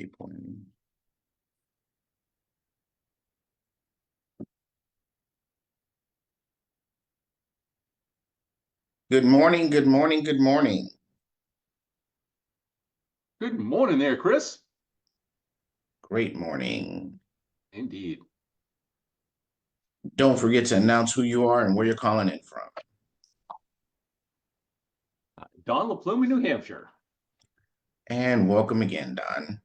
people in. Good morning, good morning, good morning. Good morning there, Chris. Great morning. Indeed. Don't forget to announce who you are and where you're calling in from. Don LaPlume in New Hampshire. And welcome again, Don.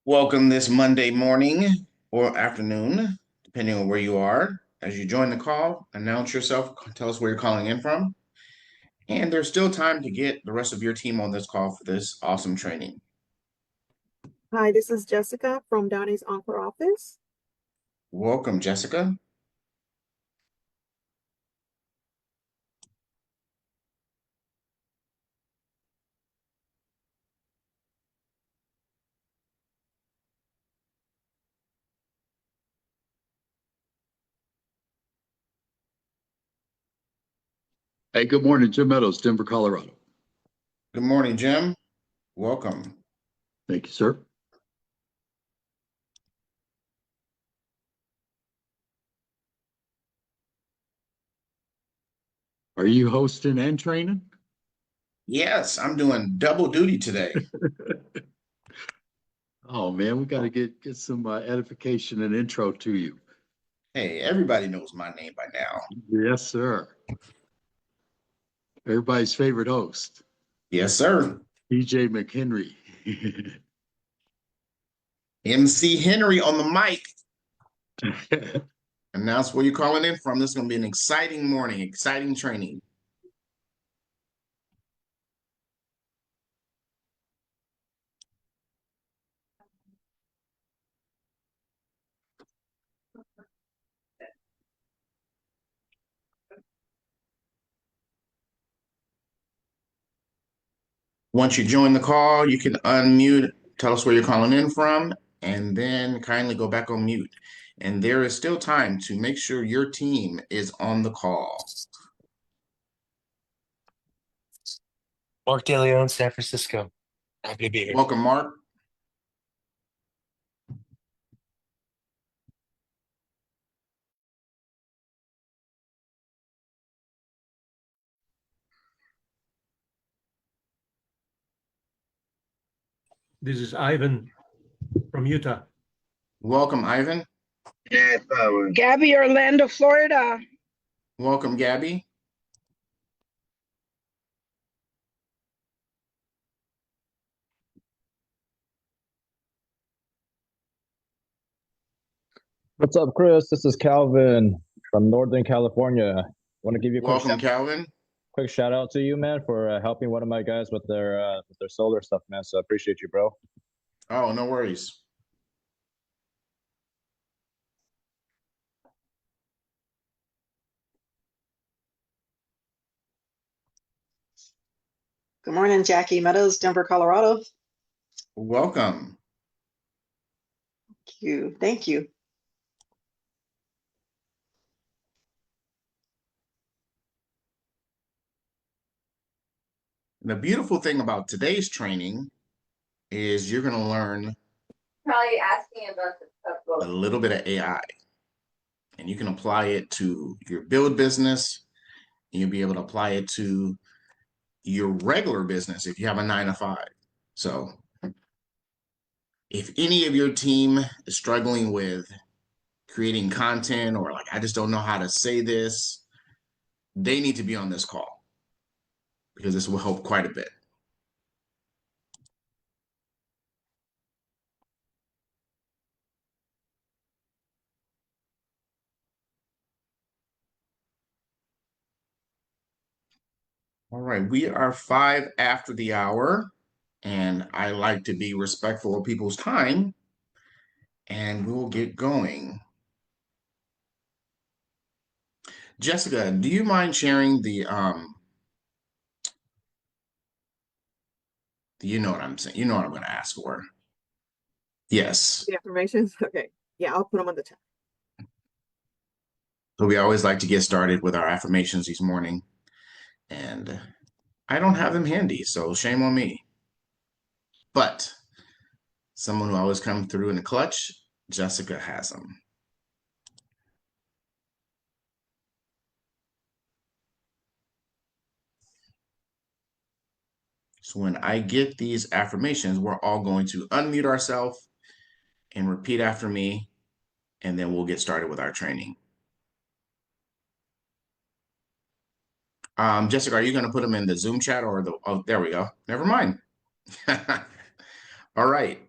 Welcome this Monday morning or afternoon, depending on where you are. As you join the call, announce yourself, tell us where you're calling in from. And there's still time to get the rest of your team on this call for this awesome training. Hi, this is Jessica from Donnie's Oncore office. Welcome, Jessica. Hey, good morning, Jim Meadows, Denver, Colorado. Good morning, Jim. Welcome. Thank you, sir. Are you hosting and training? Yes, I'm doing double duty today. Oh man, we got to get some edification and intro to you. Hey, everybody knows my name by now. Yes, sir. Everybody's favorite host. Yes, sir. DJ McHenry. MC Henry on the mic. Announce where you're calling in from. This is going to be an exciting morning, exciting training. Once you join the call, you can unmute, tell us where you're calling in from, and then kindly go back on mute. And there is still time to make sure your team is on the call. Mark DeLeon, San Francisco. Happy to be here. Welcome, Mark. This is Ivan from Utah. Welcome, Ivan. Gabby, Orlando, Florida. Welcome, Gabby. What's up, Chris? This is Calvin from Northern California. Want to give you a Welcome, Calvin. quick shout out to you, man, for helping one of my guys with their solar stuff, man. So I appreciate you, bro. Oh, no worries. Good morning, Jackie Meadows, Denver, Colorado. Welcome. Thank you. Thank you. The beautiful thing about today's training is you're going to learn Probably asking about a little bit of AI, and you can apply it to your build business. And you'll be able to apply it to your regular business if you have a 9-to-5. So if any of your team is struggling with creating content or like, I just don't know how to say this, they need to be on this call because this will help quite a bit. All right, we are 5 after the hour, and I like to be respectful of people's time, and we'll get going. Jessica, do you mind sharing the You know what I'm saying? You know what I'm going to ask for. Yes. The affirmations? Okay. Yeah, I'll put them on the chat. So we always like to get started with our affirmations each morning. And I don't have them handy, so shame on me. But someone who always comes through in the clutch, Jessica has them. So when I get these affirmations, we're all going to unmute ourselves and repeat after me, and then we'll get started with our training. Jessica, are you going to put them in the Zoom chat or the, oh, there we go. Never mind. All right.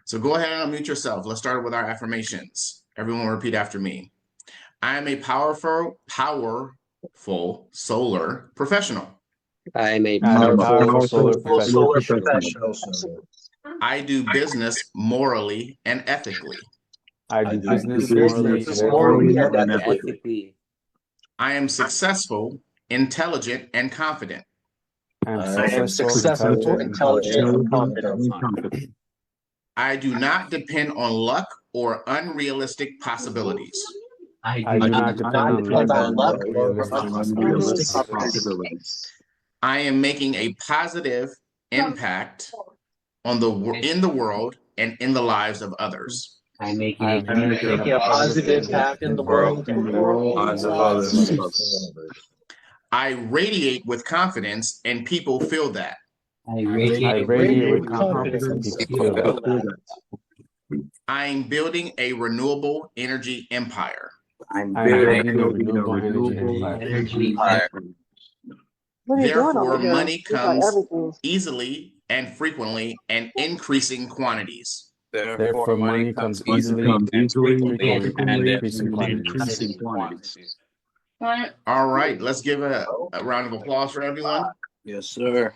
So go ahead and unmute yourself. Let's start with our affirmations. Everyone repeat after me. I am a powerful solar professional. I am a Powerful solar Solar professional. I do business morally and ethically. I do business business morally morally and and ethically. I am successful, intelligent, and confident. I am I am successful, intelligent, and confident. I do not depend on luck or unrealistic possibilities. I do not depend on luck or unrealistic possibilities. I am making a positive impact on in the world and in the lives of others. I'm making a positive impact in the world and lives of others. I radiate with confidence and people feel that. I I radiate with confidence and people feel that. I am building a renewable energy empire. I'm I am building a renewable energy empire. What are you doing Therefore, over here? money You got comes everything. easily and frequently and increasing quantities. Therefore, money comes easily and frequently and increasing quantities. All right, let's give a round of applause for everyone. Yes, sir.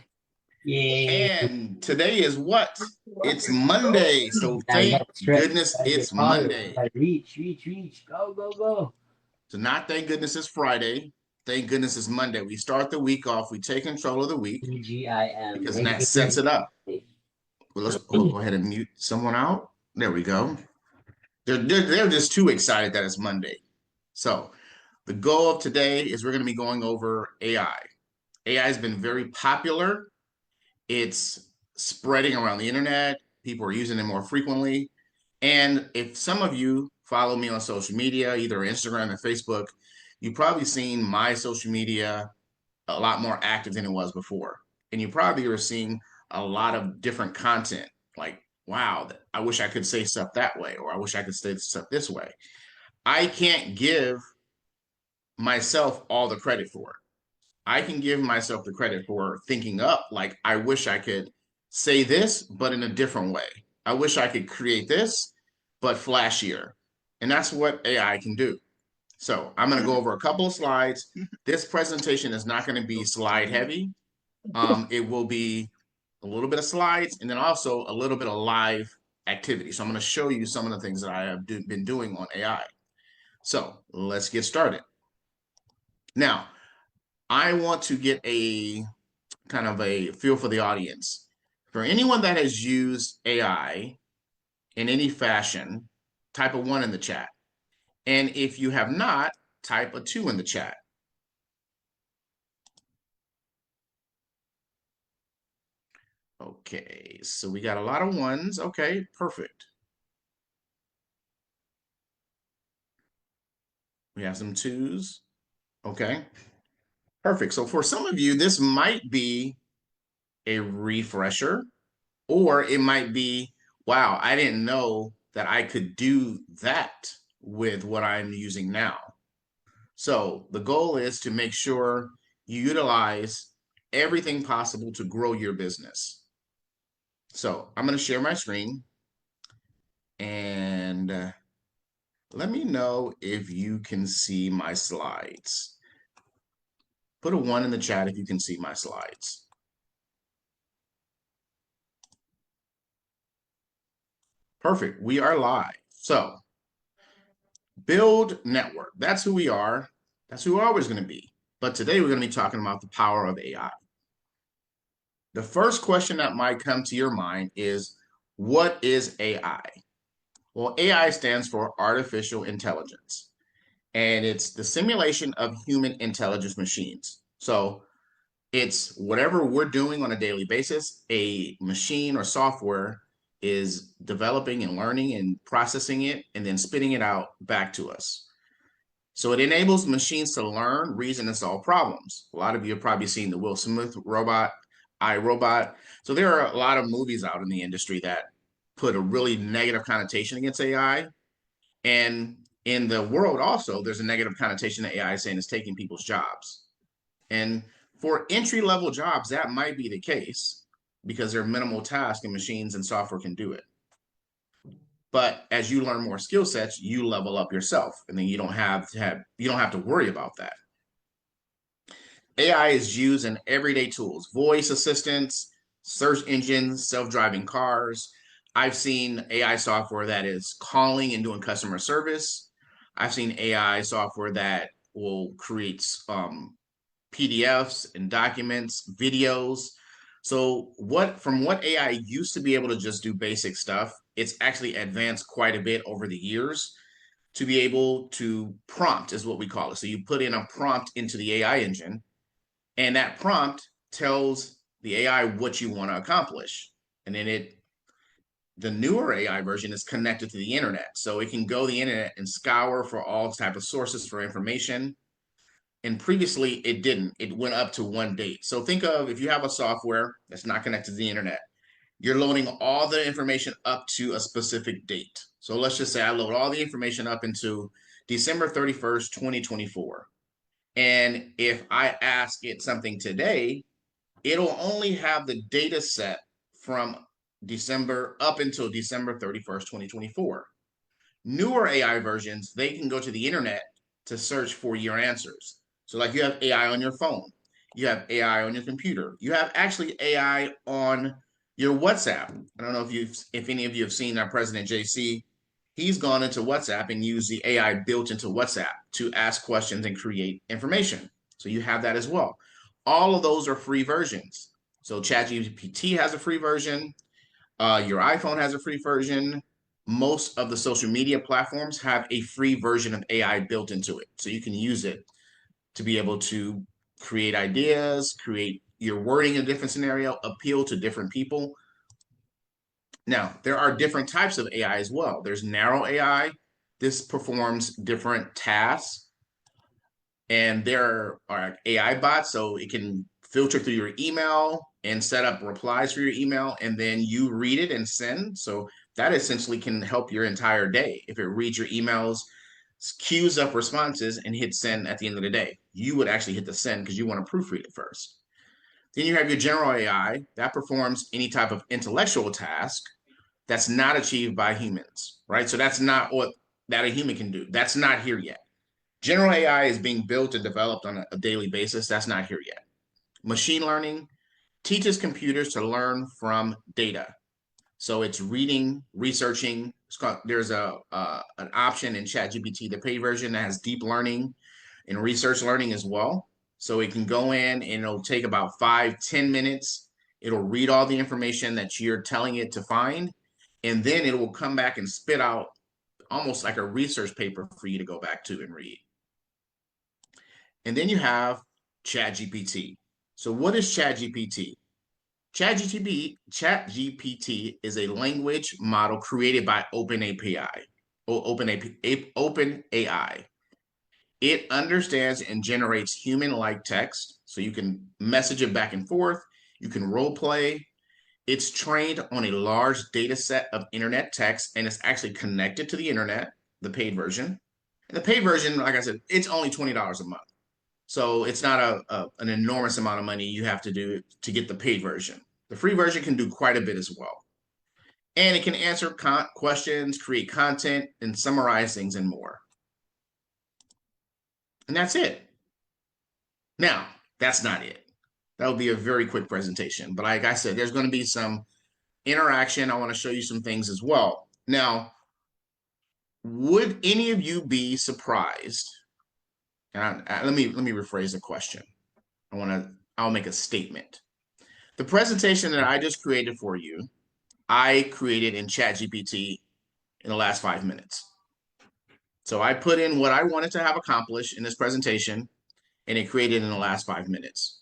And today is what? It's Monday. So thank goodness it's Monday. Reach. Go. So not thank goodness it's Friday. Thank goodness it's Monday. We start the week off. We take control of the week because that sets it up. Well, let's go ahead and mute someone out. There we go. They're just too excited that it's Monday. So the goal of today is we're going to be going over AI. AI has been very popular. It's spreading around the internet. People are using it more frequently. And if some of you follow me on social media, either Instagram or Facebook, you've probably seen my social media a lot more active than it was before. And you probably are seeing a lot of different content like, wow, I wish I could say stuff that way, or I wish I could say stuff this way. I can't give myself all the credit for it. I can give myself the credit for thinking up, like, I wish I could say this, but in a different way. I wish I could create this, but flashier. And that's what AI can do. So I'm going to go over a couple of slides. This presentation is not going to be slide heavy. It will be a little bit of slides and then also a little bit of live activity. So I'm going to show you some of the things that I have been doing on AI. So let's get started. Now, I want to get a kind of a feel for the audience. For anyone that has used AI in any fashion, type a 1 in the chat. And if you have not, type a 2 in the chat. Okay, so we got a lot of 1s. Okay, perfect. We have some 2s. Okay, perfect. So for some of you, this might be a refresher, or it might be, wow, I didn't know that I could do that with what I'm using now. So the goal is to make sure you utilize everything possible to grow your business. So I'm going to share my screen and let me know if you can see my slides. Put a 1 in the chat if you can see my slides. Perfect. We are live. So build network. That's who we are. That's who we're always going to be. But today we're going to be talking about the power of AI. The first question that might come to your mind is, what is AI? Well, AI stands for artificial intelligence, and it's the simulation of human intelligence machines. So it's whatever we're doing on a daily basis, a machine or software is developing and learning and processing it and then spitting it out back to us. So it enables machines to learn, reason, and solve problems. A lot of you have probably seen the Will Smith robot, iRobot. So there are a lot of movies out in the industry that put a really negative connotation against AI. And in the world also, there's a negative connotation that AI is saying is taking people's jobs. And for entry-level jobs, that might be the case because they're minimal tasks and machines and software can do it. But as you learn more skill sets, you level up yourself, and then you don't have to worry about that. AI is used in everyday tools, voice assistants, search engines, self-driving cars. I've seen AI software that is calling and doing customer service. I've seen AI software that will create PDFs and documents, videos. So from what AI used to be able to just do basic stuff, it's actually advanced quite a bit over the years to be able to prompt is what we call it. So you put in a prompt into the AI engine, and that prompt tells the AI what you want to accomplish. And then the newer AI version is connected to the internet. So it can go the internet and scour for all type of sources for information. And previously it didn't. It went up to one date. So think of if you have a software that's not connected to the internet, you're loading all the information up to a specific date. So let's just say I load all the information up into December 31st, 2024. And if I ask it something today, it'll only have the data set from December up until December 31st, 2024. Newer AI versions, they can go to the internet to search for your answers. So like you have AI on your phone, you have AI on your computer, you have actually AI on your WhatsApp. I don't know if any of you have seen our President JC. He's gone into WhatsApp and used the AI built into WhatsApp to ask questions and create information. So you have that as well. All of those are free versions. So ChatGPT has a free version. Your iPhone has a free version. Most of the social media platforms have a free version of AI built into it. So you can use it to be able to create ideas, create your wording in a different scenario, appeal to different people. Now, there are different types of AI as well. There's narrow AI. This performs different tasks. And there are AI bots, so it can filter through your email and set up replies for your email, and then you read it and send. So that essentially can help your entire day. If it reads your emails, queues up responses, and hit send at the end of the day, you would actually hit the send because you want to proofread it first. Then you have your general AI that performs any type of intellectual task that's not achieved by humans, right? So that's not what that a human can do. That's not here yet. General AI is being built and developed on a daily basis. That's not here yet. Machine learning teaches computers to learn from data. So it's reading, researching. There's an option in ChatGPT, the paid version, that has deep learning and research learning as well. So it can go in and it'll take about 5-10 minutes. It'll read all the information that you're telling it to find, and then it will come back and spit out almost like a research paper for you to go back to and read. And then you have ChatGPT. So what is ChatGPT? ChatGPT is a language model created by OpenAI. It understands and generates human-like text, so you can message it back and forth. You can role play. It's trained on a large data set of internet text, and it's actually connected to the internet, the paid version. And the paid version, like I said, it's only $20 a month. So it's not an enormous amount of money you have to do to get the paid version. The free version can do quite a bit as well. And it can answer questions, create content, and summarize things and more. And that's it. Now, that's not it. That would be a very quick presentation. But like I said, there's going to be some interaction. I want to show you some things as well. Now, would any of you be surprised? And let me rephrase the question. I'll make a statement. The presentation that I just created for you, I created in ChatGPT in the last 5 minutes. So I put in what I wanted to have accomplished in this presentation, and it created in the last 5 minutes.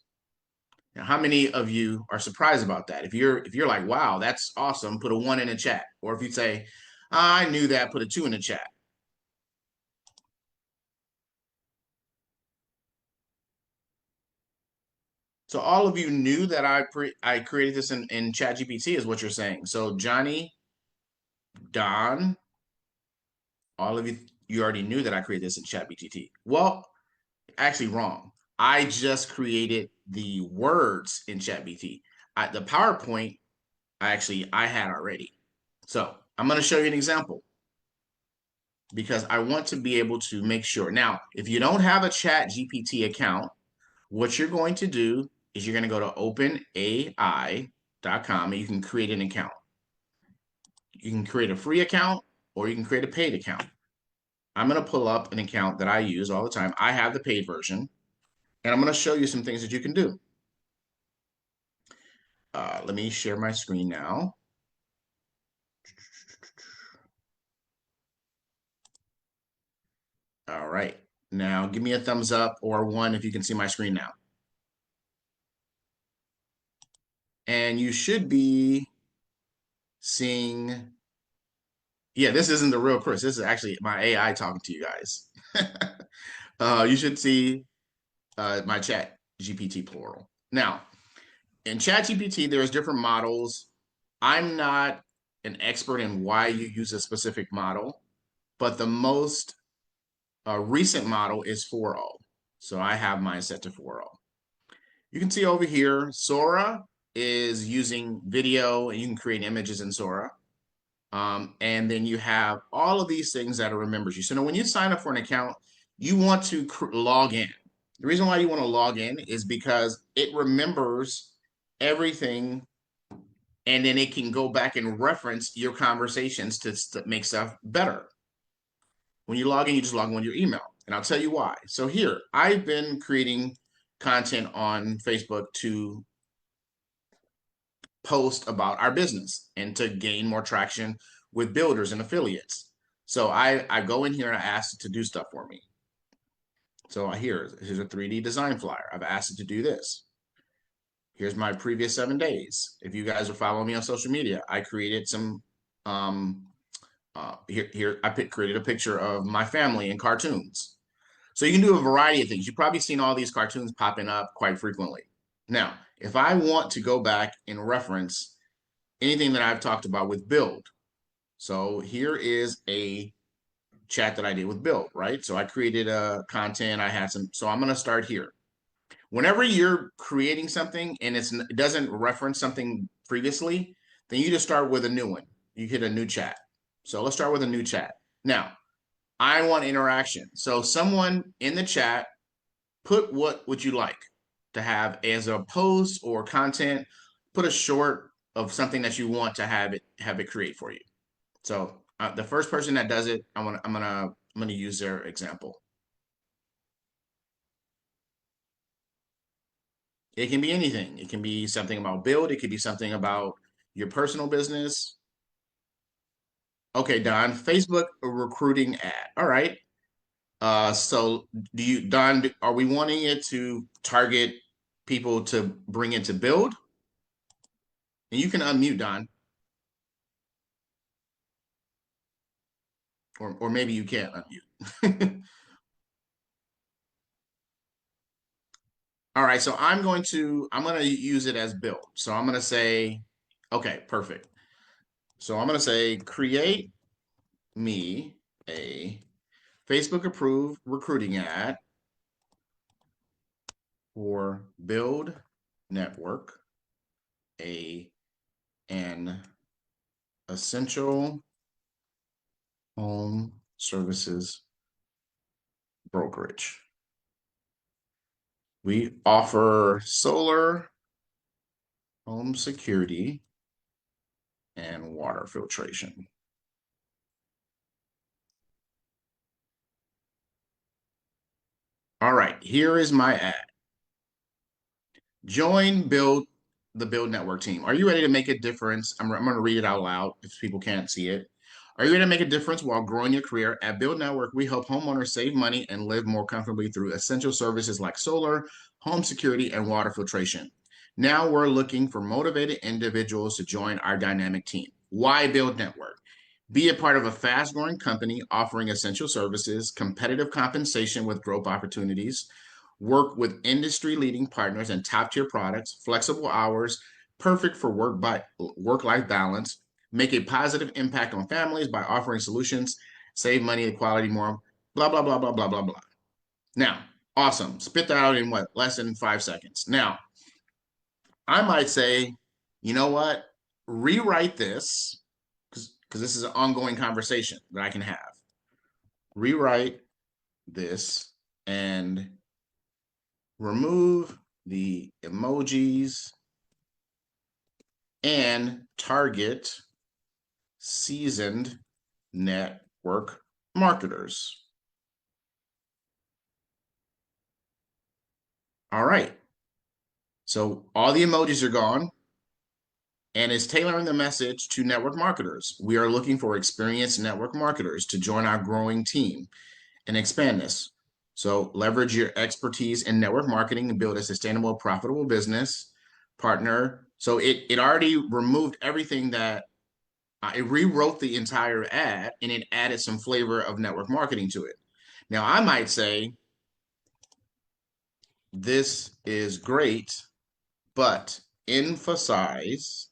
Now, how many of you are surprised about that? If you're like, wow, that's awesome, put a 1 in the chat. Or if you say, I knew that, put a 2 in the chat. So all of you knew that I created this in ChatGPT is what you're saying. So Johnny, Don, all of you already knew that I created this in ChatGPT. Well, actually wrong. I just created the words in ChatGPT. The PowerPoint, I had already. So I'm going to show you an example because I want to be able to make sure. Now, if you don't have a ChatGPT account, what you're going to do is you're going to go to openai.com and you can create an account. You can create a free account or you can create a paid account. I'm going to pull up an account that I use all the time. I have the paid version, and I'm going to show you some things that you can do. Let me share my screen now. All right. Now, give me a thumbs up or 1 if you can see my screen now. And you should be seeing, yeah, this isn't the real Chris. This is actually my AI talking to you guys. You should see my chat GPT plural. Now, in chat GPT, there's different models. I'm not an expert in why you use a specific model, but the most recent model is 4.0. So I have mine set to 4.0. You can see over here, Sora is using video and you can create images in Sora. And then you have all of these things that it remembers you. So now when you sign up for an account, you want to log in. The reason why you want to log in is because it remembers everything and then it can go back and reference your conversations to make stuff better. When you log in, you just log in with your email. And I'll tell you why. So here, I've been creating content on Facebook to post about our business and to gain more traction with builders and affiliates. So I go in here and I ask it to do stuff for me. So here's a 3D design flyer. I've asked it to do this. Here's my previous 7 days. If you guys are following me on social media, I created some, here I created a picture of my family in cartoons. So you can do a variety of things. You've probably seen all these cartoons popping up quite frequently. Now, if I want to go back and reference anything that I've talked about with BYLD, so here is a chat that I did with BYLD, right? So I created a content, I had some, so I'm going to start here. Whenever you're creating something and it doesn't reference something previously, then you just start with a new one. You hit a new chat. So let's start with a new chat. Now, I want interaction. So someone in the chat, put what would you like to have as a post or content, put a short of something that you want to have it create for you. So the first person that does it, I'm gonna use their example. It can be anything. It can be something about BYLD. It could be something about your personal business. Okay, Don, Facebook recruiting ad. All right. So Don, are we wanting it to target people to bring into BYLD? And you can unmute, Don. Or maybe you can't unmute. All right, so I'm gonna use it as BYLD. So I'm gonna say, okay, perfect. So I'm gonna say create me a Facebook approved recruiting ad for BYLD Network, an essential home services brokerage. We offer solar, home security, and water filtration. All right, here is my ad. Join BYLD the Build Network team. Are you ready to make a difference? I'm going to read it out loud if people can't see it. Are you ready to make a difference while growing your career? At Build Network, we help homeowners save money and live more comfortably through essential services like solar, home security, and water filtration. Now we're looking for motivated individuals to join our dynamic team. Why Build Network? Be a part of a fast-growing company offering essential services, competitive compensation with growth opportunities, work with industry-leading partners and top-tier products, flexible hours, perfect for work-life balance, make a positive impact on families by offering solutions, save money, equality, more, blah, blah, blah, blah, blah, blah, blah. Now, awesome. Spit that out in what? Less than 5 seconds. Now, I might say, you know what? Rewrite this, because this is an ongoing conversation that I can have. Rewrite this and remove the emojis and target seasoned network marketers. All right. So all the emojis are gone, and it's tailoring the message to network marketers. We are looking for experienced network marketers to join our growing team and expand this. So leverage your expertise in network marketing and build a sustainable, profitable business partner. So it already removed everything that it rewrote the entire ad, and it added some flavor of network marketing to it. Now I might say, this is great, but emphasize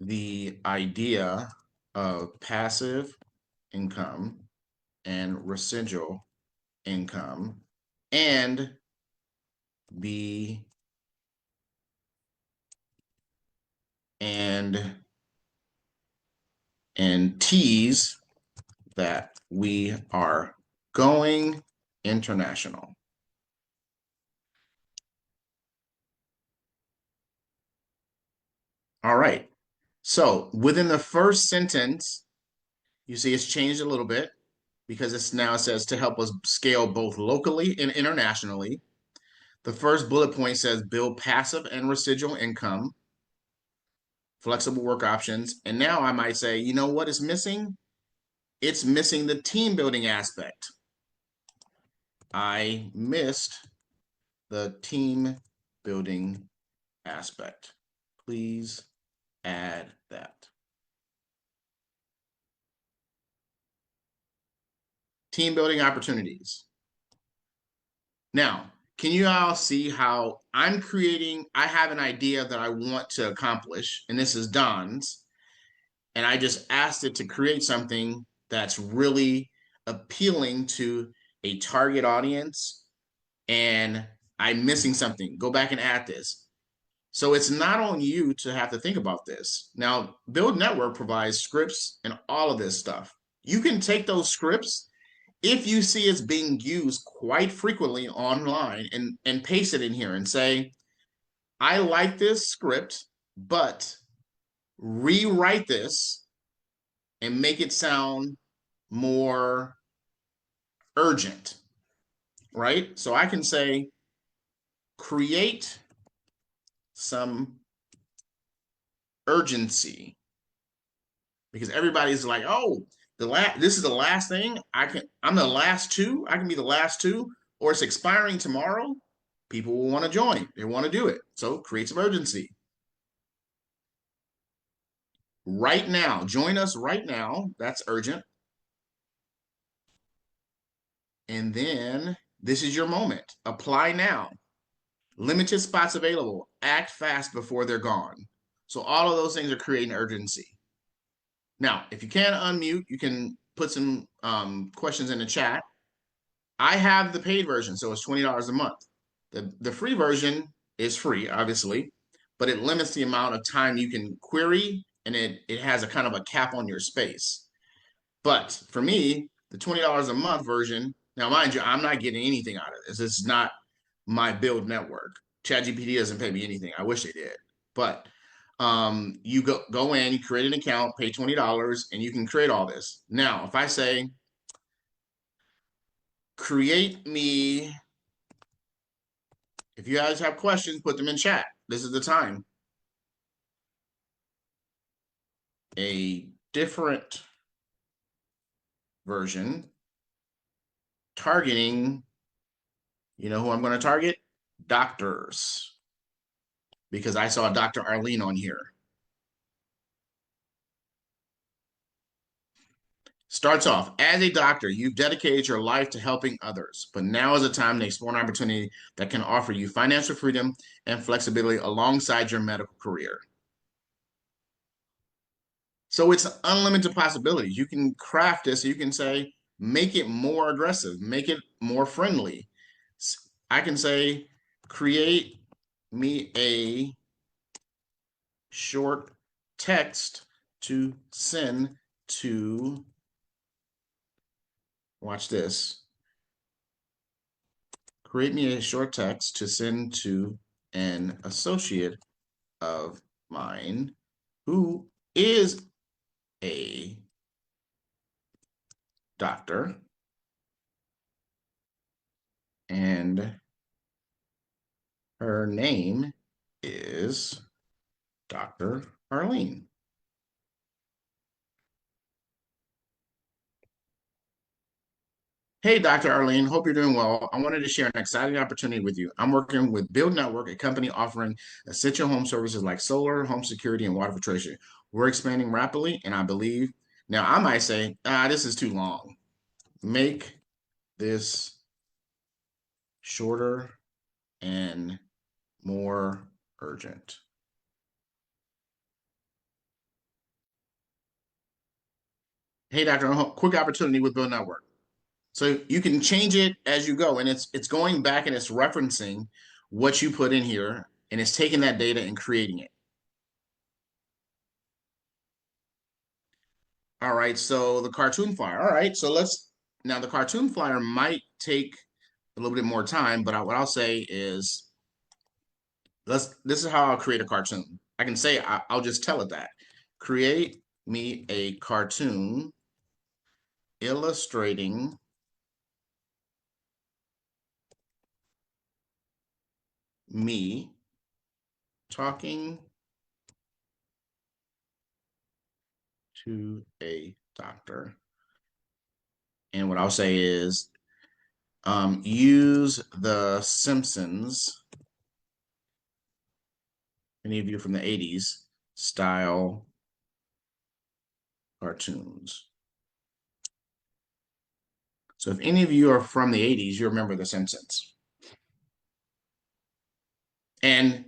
the idea of passive income and residual income and tease that we are going international. All right. So within the first sentence, you see it's changed a little bit because it now says to help us scale both locally and internationally. The first bullet point says build passive and residual income, flexible work options. And now I might say, you know what is missing? It's missing the team building aspect. I missed the team building aspect. Please add that. Team building opportunities. Now, can you all see how I have an idea that I want to accomplish, and this is Don's, and I just asked it to create something that's really appealing to a target audience, and I'm missing something. Go back and add this. So it's not on you to have to think about this. Now, Build Network provides scripts and all of this stuff. You can take those scripts, if you see it's being used quite frequently online, and paste it in here and say, I like this script, but rewrite this and make it sound more urgent, right? So I can say, create some urgency, because everybody's like, oh, this is the last thing. I'm the last two. I can be the last two, or it's expiring tomorrow. People will want to join. They want to do it. So create some urgency. Right now, join us right now. That's urgent. And then this is your moment. Apply now. Limited spots available. Act fast before they're gone. So all of those things are creating urgency. Now, if you can't unmute, you can put some questions in the chat. I have the paid version, so it's $20 a month. The free version is free, obviously, but it limits the amount of time you can query, and it has a kind of a cap on your space. But for me, the $20 a month version, now mind you, I'm not getting anything out of this. It's not my Build Network. ChatGPT doesn't pay me anything. I wish they did. But you go in, you create an account, pay $20, and you can create all this. Now, if I say, If you guys have questions, put them in chat. This is the time. A different version targeting, you know who I'm going to target? Doctors. Because I saw Dr. Arlene on here. Starts off, as a doctor, you've dedicated your life to helping others, but now is a time to explore an opportunity that can offer you financial freedom and flexibility alongside your medical career. So it's unlimited possibilities. You can craft this, you can say, make it more aggressive, make it more friendly. I can say, create me a short text to send to, watch this, create me a short text to send to an associate of mine who is a doctor, and her name is Dr. Arlene. Hey, Dr. Arlene, hope you're doing well. I wanted to share an exciting opportunity with you. I'm working with BYLD Network, a company offering essential home services like solar, home security, and water filtration. We're expanding rapidly, and I believe, now I might say, this is too long. Make this shorter and more urgent. Hey, Dr. Quick opportunity with BYLD Network. So you can change it as you go, and it's going back and it's referencing what you put in here, and it's taking that data and creating it. All right, so the cartoon flyer. All right, so now the cartoon flyer might take a little bit more time, but what I'll say is, this is how I'll create a cartoon. I can say, I'll just tell it that. Create me a cartoon illustrating me talking to a doctor. And what I'll say is, use the Simpsons, any of you from the 80s, style cartoons. So if any of you are from the 80s, you remember the Simpsons. And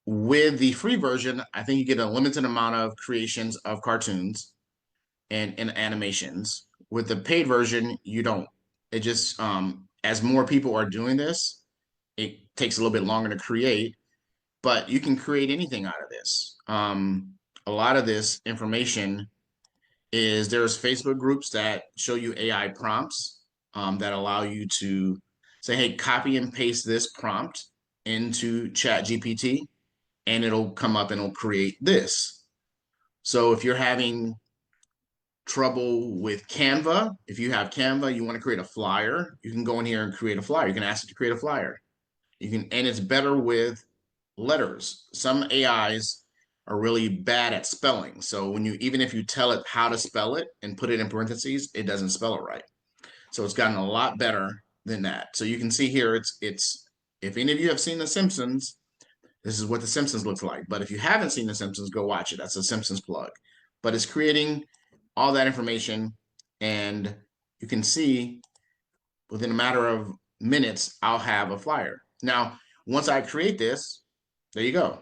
with the free version, I think you get a limited amount of creations of cartoons and animations. With the paid version, you don't. It just, as more people are doing this, it takes a little bit longer to create, but you can create anything out of this. A lot of this information is, there's Facebook groups that show you AI prompts that allow you to say, hey, copy and paste this prompt into ChatGPT, and it'll come up and it'll create this. So if you're having trouble with Canva, if you have Canva, you want to create a flyer, you can go in here and create a flyer. You can ask it to create a flyer. You can, and it's better with letters. Some AIs are really bad at spelling. So when you, even if you tell it how to spell it and put it in parentheses, it doesn't spell it right. So it's gotten a lot better than that. So you can see here, it's if any of you have seen The Simpsons, this is what The Simpsons looks like. But if you haven't seen The Simpsons, go watch it. That's a Simpsons plug. But it's creating all that information, and you can see within a matter of minutes, I'll have a flyer. Now, once I create this, there you go.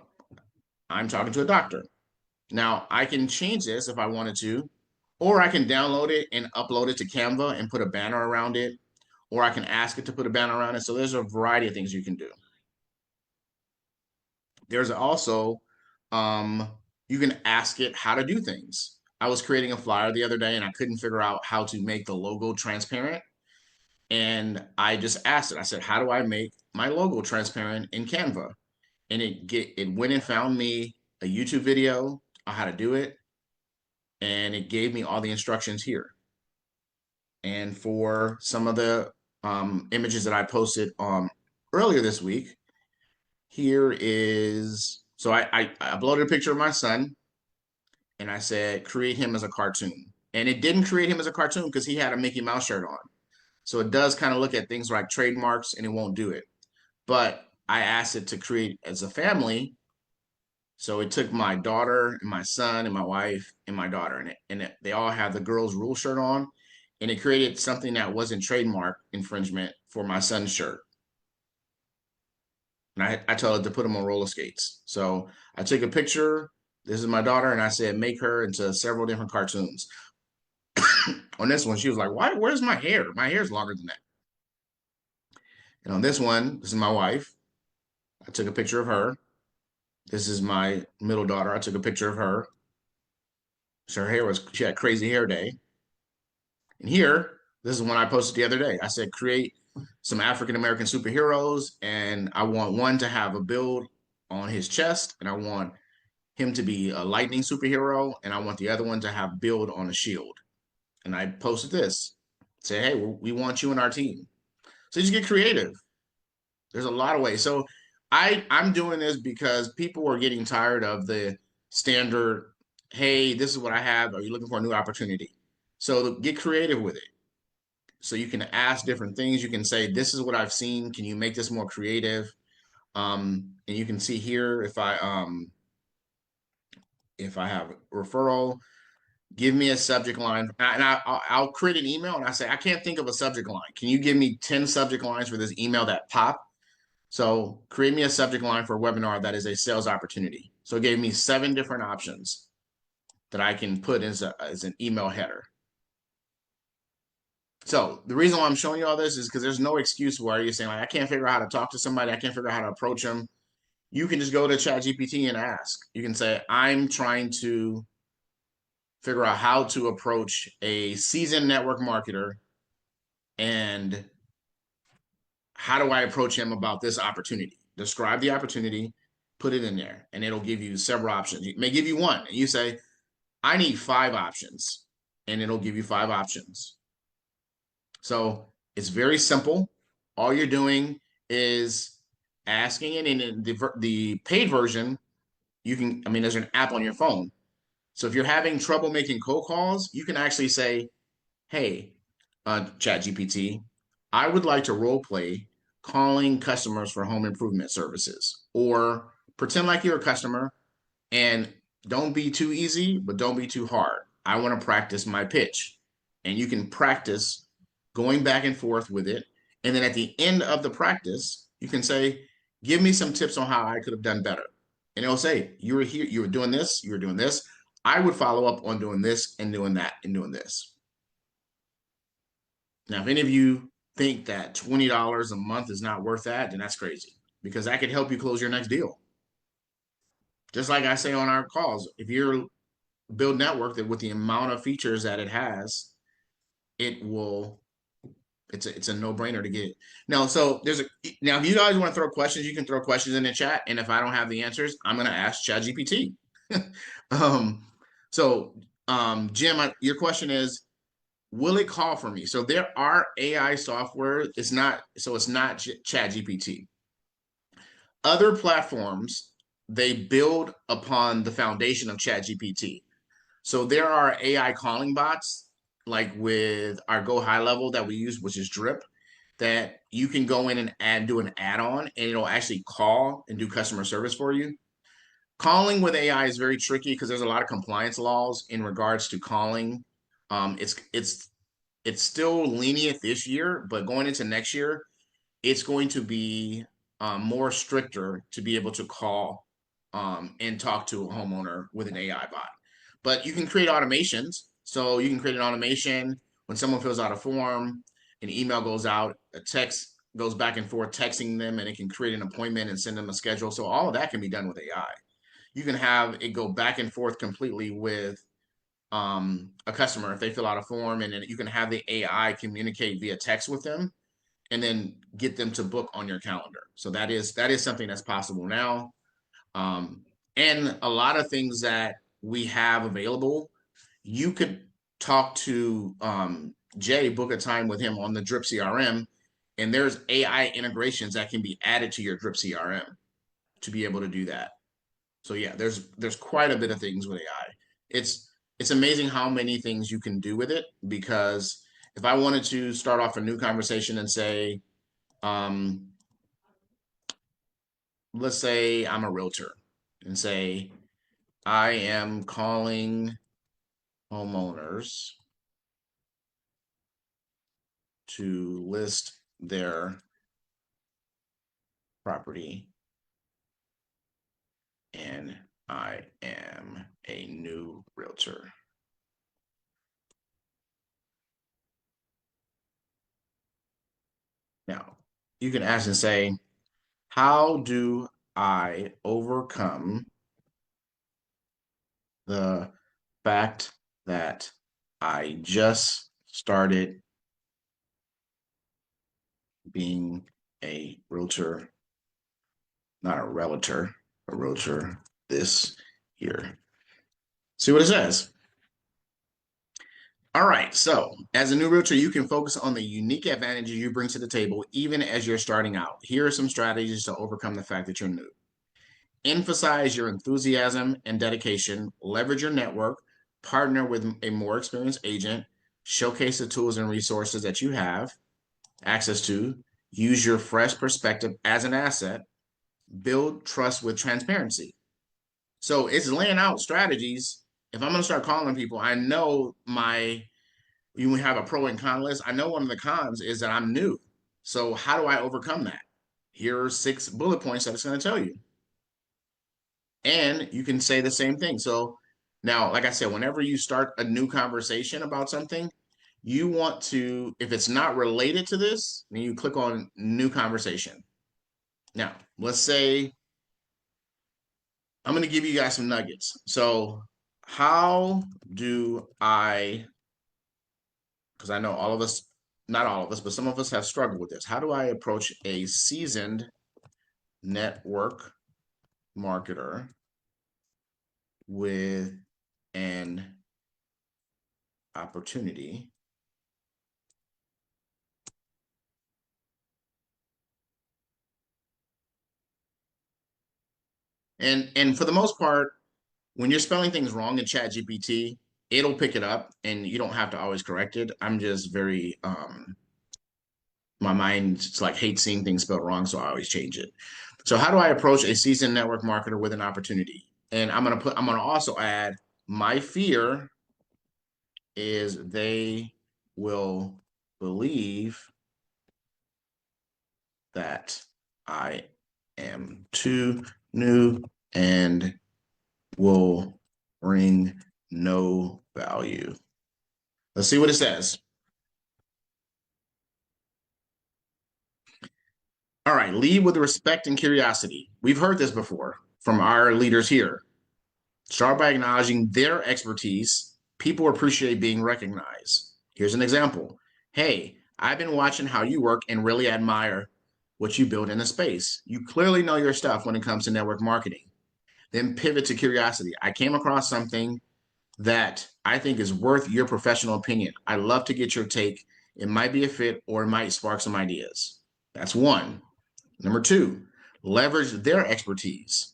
I'm talking to a doctor. Now, I can change this if I wanted to, or I can download it and upload it to Canva and put a banner around it, or I can ask it to put a banner around it. So there's a variety of things you can do. There's also, you can ask it how to do things. I was creating a flyer the other day and I couldn't figure out how to make the logo transparent. And I just asked it, I said, how do I make my logo transparent in Canva? And it went and found me a YouTube video on how to do it. And it gave me all the instructions here. And for some of the images that I posted earlier this week, here is, so I uploaded a picture of my son and I said, create him as a cartoon. And it didn't create him as a cartoon because he had a Mickey Mouse shirt on. So it does kind of look at things like trademarks and it won't do it. But I asked it to create as a family. So it took my daughter and my son and my wife and my daughter they all have the girls' rule shirt on. And it created something that wasn't trademark infringement for my son's shirt. And I told her to put him on roller skates. So I took a picture. This is my daughter, and I said, make her into several different cartoons. On this one, she was like, "Why? Where's my hair? My hair's longer than that." And on this one, this is my wife. I took a picture of her. This is my middle daughter. I took a picture of her. So she had crazy hair day. And here, this is one I posted the other day. I said, create some African-American superheroes, and I want one to have a build on his chest, and I want him to be a lightning superhero, and I want the other one to have build on a shield. And I posted this, say, hey, we want you in our team. So you just get creative. There's a lot of ways. So I'm doing this because people are getting tired of the standard, hey, this is what I have. Are you looking for a new opportunity? So get creative with it. So you can ask different things. You can say, this is what I've seen. Can you make this more creative? And you can see here, if I have referral, give me a subject line, and I'll create an email and I say, I can't think of a subject line. Can you give me 10 subject lines for this email that pop? So create me a subject line for a webinar that is a sales opportunity. So it gave me 7 different options that I can put as an email header. So the reason why I'm showing you all this is because there's no excuse where you're saying, like, I can't figure out how to talk to somebody. I can't figure out how to approach them. You can just go to ChatGPT and ask. You can say, I'm trying to figure out how to approach a seasoned network marketer, and how do I approach him about this opportunity? Describe the opportunity, put it in there, and it'll give you several options. It may give you one, and you say, I need 5 options, and it'll give you 5 options. So it's very simple. All you're doing is asking it, and in the paid version, you can, there's an app on your phone. So if you're having trouble making cold calls, you can actually say, hey, ChatGPT, I would like to role play calling customers for home improvement services, or pretend like you're a customer, and don't be too easy, but don't be too hard. I want to practice my pitch. And you can practice going back and forth with it. And then at the end of the practice, you can say, give me some tips on how I could have done better. And it'll say, you were here, you were doing this, you were doing this. I would follow up on doing this and doing that and doing this. Now, if any of you think that $20 a month is not worth that, then that's crazy, because that could help you close your next deal. Just like I say on our calls, if you're build network, that with the amount of features that it has, it's a no-brainer to get it. Now, so now if you guys want to throw questions, you can throw questions in the chat, and if I don't have the answers, I'm going to ask ChatGPT. Jim, your question is, will it call for me? So there are AI software. It's not ChatGPT. Other platforms, they build upon the foundation of ChatGPT. So there are AI calling bots, like with our Go High Level that we use, which is Drip, that you can go in and do an add-on, and it'll actually call and do customer service for you. Calling with AI is very tricky because there's a lot of compliance laws in regards to calling. It's still lenient this year, but going into next year, it's going to be more stricter to be able to call and talk to a homeowner with an AI bot. But you can create automations. So you can create an automation when someone fills out a form, an email goes out, a text goes back and forth texting them, and it can create an appointment and send them a schedule. So all of that can be done with AI. You can have it go back and forth completely with a customer if they fill out a form, and then you can have the AI communicate via text with them and then get them to book on your calendar. So that is something that's possible now. And a lot of things that we have available, you could talk to Jay, book a time with him on the Drip CRM, and there's AI integrations that can be added to your Drip CRM. to be able to do that. So yeah, there's quite a bit of things with AI. It's amazing how many things you can do with it, because if I wanted to start off a new conversation and say, let's say I'm a realtor and say, I am calling homeowners to list their property, and I am a new realtor. Now, you can ask and say, how do I overcome the fact that I just started being a realtor, not a realtor, a realtor this year? See what it says. All right, so as a new realtor, you can focus on the unique advantages you bring to the table, even as you're starting out. Here are some strategies to overcome the fact that you're new. Emphasize your enthusiasm and dedication, leverage your network, partner with a more experienced agent, showcase the tools and resources that you have access to, use your fresh perspective as an asset, build trust with transparency. So it's laying out strategies. If I'm going to start calling people, I know you have a pro and con list. I know one of the cons is that I'm new. So how do I overcome that? Here are 6 bullet points that it's going to tell you. And you can say the same thing. So now, like I said, whenever you start a new conversation about something, you want to, if it's not related to this, then you click on new conversation. Now, let's say, I'm going to give you guys some nuggets. So how do I, because I know all of us, not all of us, but some of us have struggled with this. How do I approach a seasoned network marketer with an opportunity and for the most part, when you're spelling things wrong in ChatGPT, it'll pick it up and you don't have to always correct it. I'm just very my mind, it's like hates seeing things spelled wrong, so I always change it. So how do I approach a seasoned network marketer with an opportunity? And I'm gonna also add, my fear is they will believe that I am too new and will bring no value. Let's see what it says. All right, lead with respect and curiosity. We've heard this before from our leaders here. Start by acknowledging their expertise. People appreciate being recognized. Here's an example. Hey, I've been watching how you work and really admire what you build in the space. You clearly know your stuff when it comes to network marketing. Then pivot to curiosity. I came across something that I think is worth your professional opinion. I'd love to get your take. It might be a fit or it might spark some ideas. That's one. Number 2, leverage their expertise.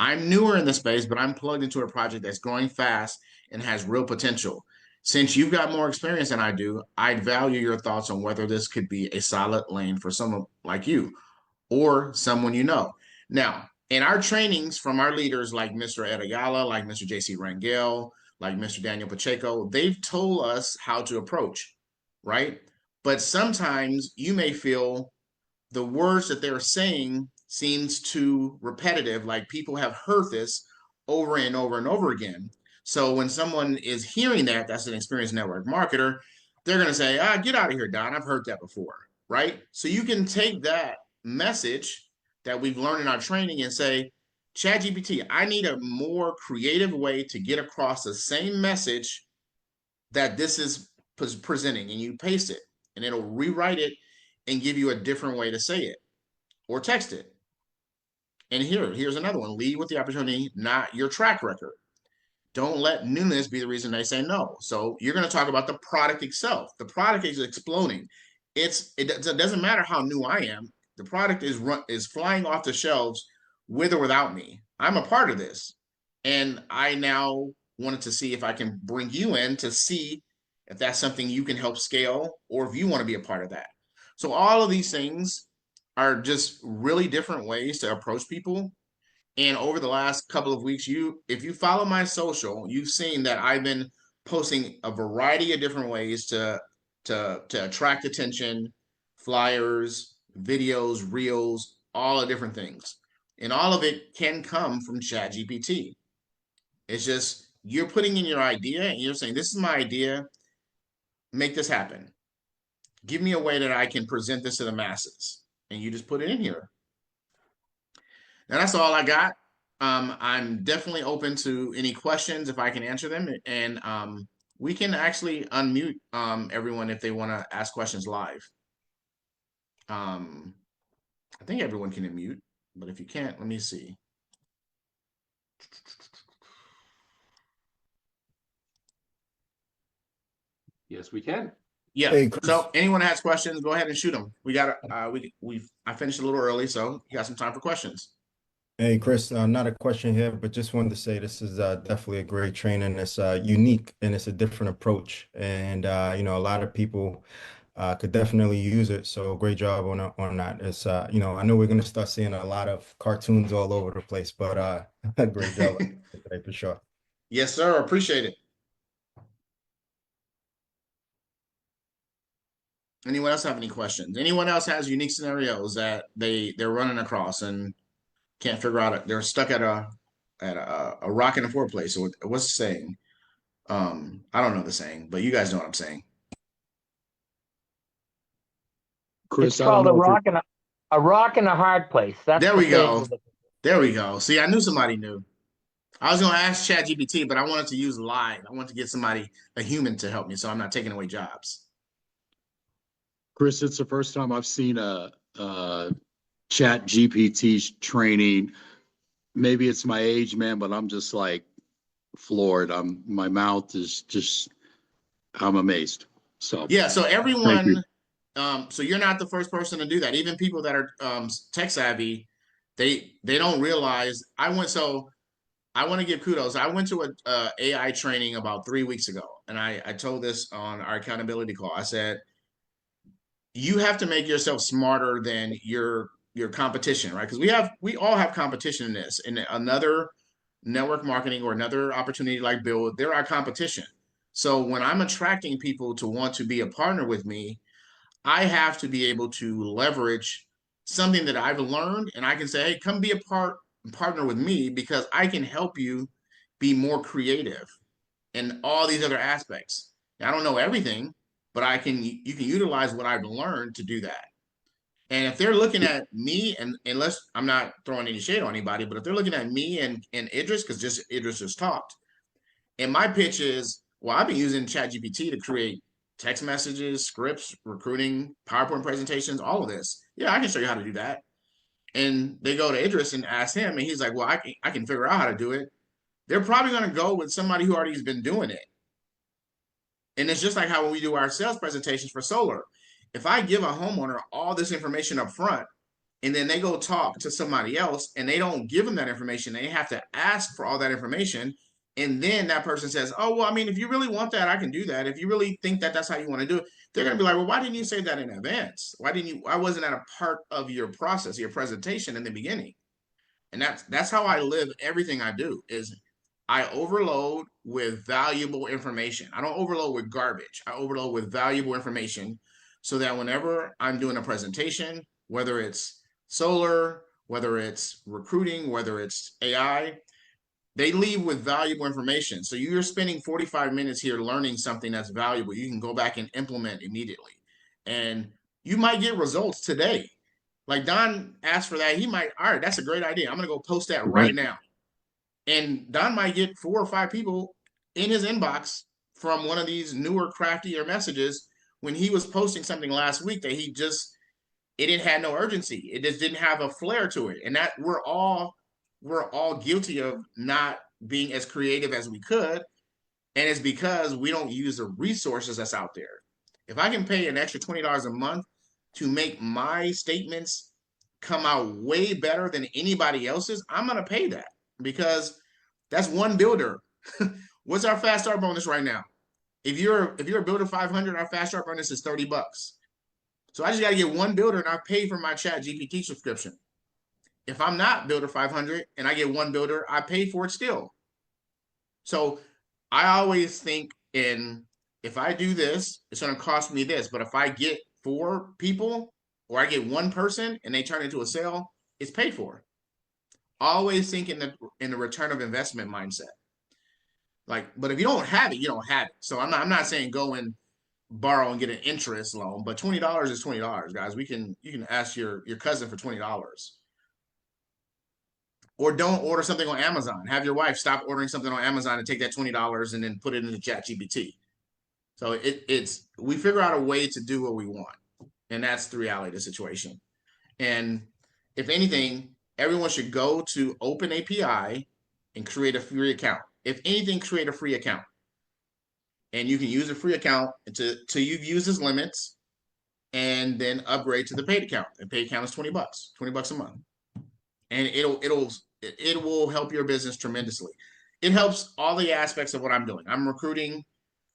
I'm newer in the space, but I'm plugged into a project that's growing fast and has real potential. Since you've got more experience than I do, I'd value your thoughts on whether this could be a solid lane for someone like you or someone you know. Now, in our trainings from our leaders like Mr. Ed Ayala, like Mr. JC Rangel, like Mr. Daniel Pacheco, they've told us how to approach, right? But sometimes you may feel the words that they're saying seems too repetitive, like people have heard this over and over and over again. So when someone is hearing that, that's an experienced network marketer, they're going to say, get out of here, Don. I've heard that before, right? So you can take that message that we've learned in our training and say, ChatGPT, I need a more creative way to get across the same message that this is presenting, and you paste it and it'll rewrite it and give you a different way to say it or text it. And here's another one. Lead with the opportunity, not your track record. Don't let newness be the reason they say no. So you're going to talk about the product itself. The product is exploding. It doesn't matter how new I am. The product is flying off the shelves with or without me. I'm a part of this. And I now wanted to see if I can bring you in to see if that's something you can help scale or if you want to be a part of that. So all of these things are just really different ways to approach people. And over the last couple of weeks, if you follow my social, you've seen that I've been posting a variety of different ways to attract attention, flyers, videos, reels, all the different things. And all of it can come from ChatGPT. It's just you're putting in your idea and you're saying, this is my idea, make this happen. Give me a way that I can present this to the masses. And you just put it in here. Now that's all I got. I'm definitely open to any questions if I can answer them. And we can actually unmute everyone if they want to ask questions live. I think everyone can unmute, but if you can't, let me see. Yes, we can. Yeah. Hey, Chris. So anyone has questions, go ahead and shoot them. We got I finished a little early, so you got some time for questions. Hey, Chris, not a question here, but just wanted to say this is definitely a great training. It's unique and it's a different approach. And, you know, a lot of people could definitely use it. So great job on that. It's, you know, I know we're going to start seeing a lot of cartoons all over the place, but great job today for sure. Yes, sir. Appreciate it. Anyone else have any questions? Anyone else has unique scenarios that they're running across and can't figure out it? They're stuck at a rock and a hard place. So what's the saying? I don't know the saying, but you guys know what I'm saying. Chris, It's I don't called know if you're- a rock and a hard place. That's There the we thing go. with it. There we go. See, I knew somebody knew. I was gonna ask ChatGPT, but I wanted to use live. I wanted to get somebody, a human, to help me, so I'm not taking away jobs. Chris, it's the first time I've seen a chat GPT training. Maybe it's my age, man, but I'm just like floored. My mouth is just, I'm amazed. So Yeah. So thank everyone, you. so you're not the first person to do that. Even people that are tech savvy, they don't realize. I want to give kudos. I went to a AI training about 3 weeks ago, and I told this on our accountability call. I said, you have to make yourself smarter than your competition, right? Because we all have competition in this. In another network marketing or another opportunity like BYLD, they're our competition. So when I'm attracting people to want to be a partner with me, I have to be able to leverage something that I've learned, and I can say, hey, come be a partner with me because I can help you be more creative in all these other aspects. Now, I don't know everything, but you can utilize what I've learned to do that. And if they're looking at me, and unless I'm not throwing any shade on anybody, but if they're looking at me and Idris, because Idris just talked, and my pitch is, well, I've been using ChatGPT to create text messages, scripts, recruiting, PowerPoint presentations, all of this. Yeah, I can show you how to do that. And they go to Idris and ask him, and he's like, well, I can figure out how to do it. They're probably going to go with somebody who already has been doing it. And it's just like how when we do our sales presentations for solar, if I give a homeowner all this information up front, and then they go talk to somebody else and they don't give them that information, they have to ask for all that information. And then that person says, oh, well, I mean, if you really want that, I can do that. If you really think that that's how you want to do it, they're going to be like, well, why didn't you say that in advance? Why wasn't that a part of your process, your presentation in the beginning? And that's how I live everything I do is I overload with valuable information. I don't overload with garbage. I overload with valuable information so that whenever I'm doing a presentation, whether it's solar, whether it's recruiting, whether it's AI, they leave with valuable information. So you're spending 45 minutes here learning something that's valuable. You can go back and implement immediately. And you might get results today. Like Don asked for that. He might, all right, that's a great idea. I'm going to go post that right now. And Don might get 4 or 5 people in his inbox from one of these newer, craftier messages when he was posting something last week that it had no urgency. It just didn't have a flair to it. And that we're all guilty of not being as creative as we could. And it's because we don't use the resources that's out there. If I can pay an extra $20 a month to make my statements come out way better than anybody else's, I'm gonna pay that because that's one builder. What's our fast start bonus right now? If you're a builder 500, our fast start bonus is $30. So I just got to get one builder and I pay for my Chat GPT subscription. If I'm not builder 500 and I get one builder, I pay for it still. So I always think if I do this, it's going to cost me this. But if I get 4 people or I get one person and they turn into a sale, it's paid for. Always think in the return of investment mindset. Like, but if you don't have it, you don't have it. So I'm not saying go and borrow and get an interest loan, but $20 is $20, guys. You can ask your cousin for $20. Or don't order something on Amazon. Have your wife stop ordering something on Amazon and take that $20 and then put it into ChatGPT. So we figure out a way to do what we want. And that's the reality of the situation. And if anything, everyone should go to OpenAPI and create a free account. If anything, create a free account. And you can use a free account until you've used its limits and then upgrade to the paid account. The paid account is $20, $20 a month. And it will help your business tremendously. It helps all the aspects of what I'm doing. I'm recruiting.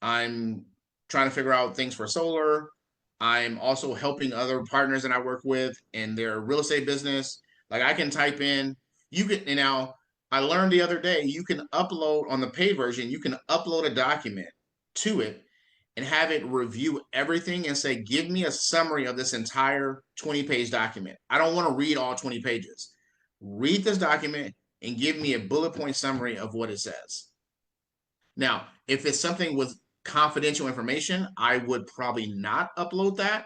I'm trying to figure out things for solar. I'm also helping other partners that I work with in their real estate business. Like I can type in, now I learned the other day, you can upload on the paid version, you can upload a document to it and have it review everything and say, give me a summary of this entire 20-page document. I don't want to read all 20 pages. Read this document and give me a bullet point summary of what it says. Now, if it's something with confidential information, I would probably not upload that.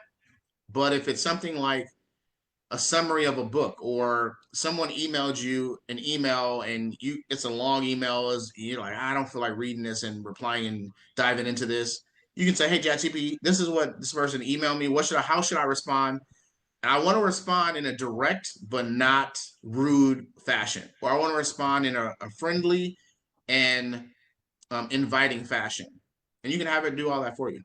But if it's something like a summary of a book, or someone emailed you an email and it's a long email, you're like, I don't feel like reading this and replying and diving into this, you can say, hey, ChatGPT, this is what this person emailed me. How should I respond? And I want to respond in a direct but not rude fashion, or I want to respond in a friendly and inviting fashion. And you can have it do all that for you.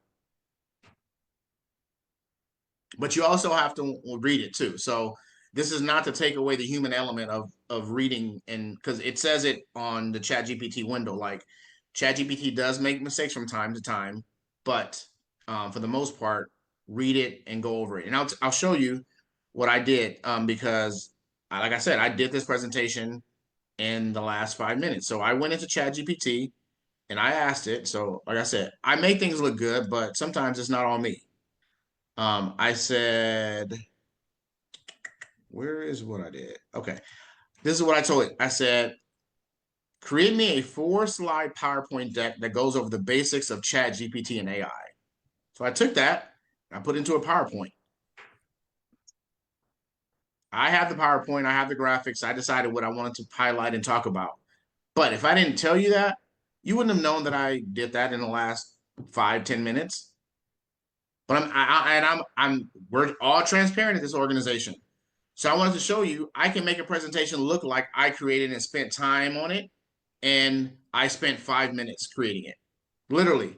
But you also have to read it too. So this is not to take away the human element of reading, and because it says it on the ChatGPT window, like ChatGPT does make mistakes from time to time, but for the most part, read it and go over it. And I'll show you what I did because, like I said, I did this presentation in the last 5 minutes. So I went into ChatGPT and I asked it. So like I said, I make things look good, but sometimes it's not all me. I said, where is what I did? Okay. This is what I told it. I said, create me a 4-slide PowerPoint deck that goes over the basics of ChatGPT and AI. So I took that, I put it into a PowerPoint. I have the PowerPoint, I have the graphics. I decided what I wanted to highlight and talk about. But if I didn't tell you that, you wouldn't have known that I did that in the last 5-10 minutes. But we're all transparent at this organization. So I wanted to show you, I can make a presentation look like I created and spent time on it. And I spent 5 minutes creating it. Literally.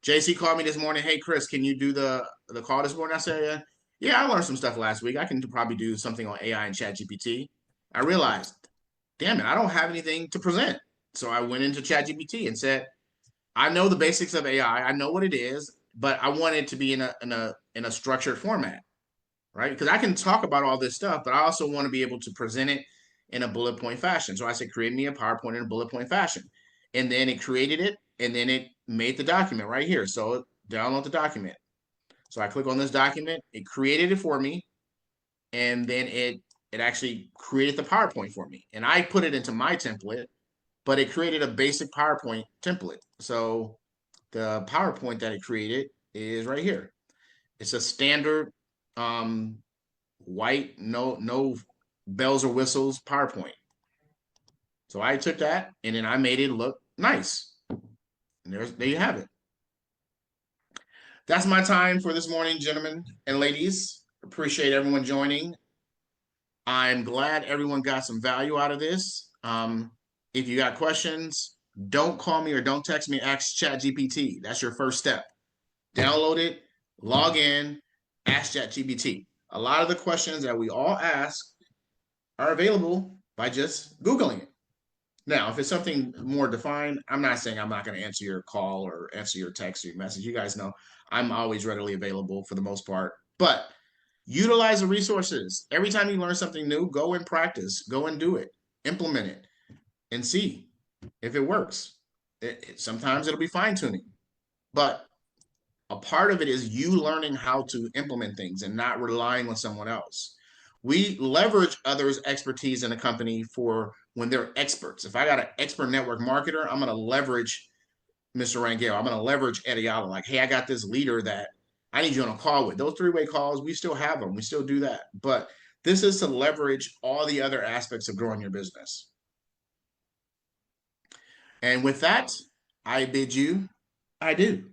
JC called me this morning. Hey, Chris, can you do the call this morning? I said, yeah, I learned some stuff last week. I can probably do something on AI and ChatGPT. I realized, damn it, I don't have anything to present. So I went into ChatGPT and said, I know the basics of AI. I know what it is, but I want it to be in a structured format, right? Because I can talk about all this stuff, but I also want to be able to present it in a bullet point fashion. So I said, create me a PowerPoint in a bullet point fashion. And then it created it, and then it made the document right here. So download the document. So I click on this document, it created it for me, and then it actually created the PowerPoint for me. And I put it into my template, but it created a basic PowerPoint template. So the PowerPoint that it created is right here. It's a standard white, no bells or whistles PowerPoint. So I took that and then I made it look nice. And there you have it. That's my time for this morning, gentlemen and ladies. Appreciate everyone joining. I'm glad everyone got some value out of this. If you got questions, don't call me or don't text me, ask ChatGPT. That's your first step. Download it, log in, ask ChatGPT. A lot of the questions that we all ask are available by just Googling it. Now, if it's something more defined, I'm not saying I'm not going to answer your call or answer your text or your message. You guys know I'm always readily available for the most part. But utilize the resources. Every time you learn something new, go and practice, go and do it, implement it, and see if it works. Sometimes it'll be fine tuning, but a part of it is you learning how to implement things and not relying on someone else. We leverage others' expertise in a company for when they're experts. If I got an expert network marketer, I'm going to leverage Mr. Rangel. I'm going to leverage Ediala. Like, hey, I got this leader that I need you on a call with. Those three-way calls, we still have them. We still do that. But this is to leverage all the other aspects of growing your business. And with that, I bid you adieu.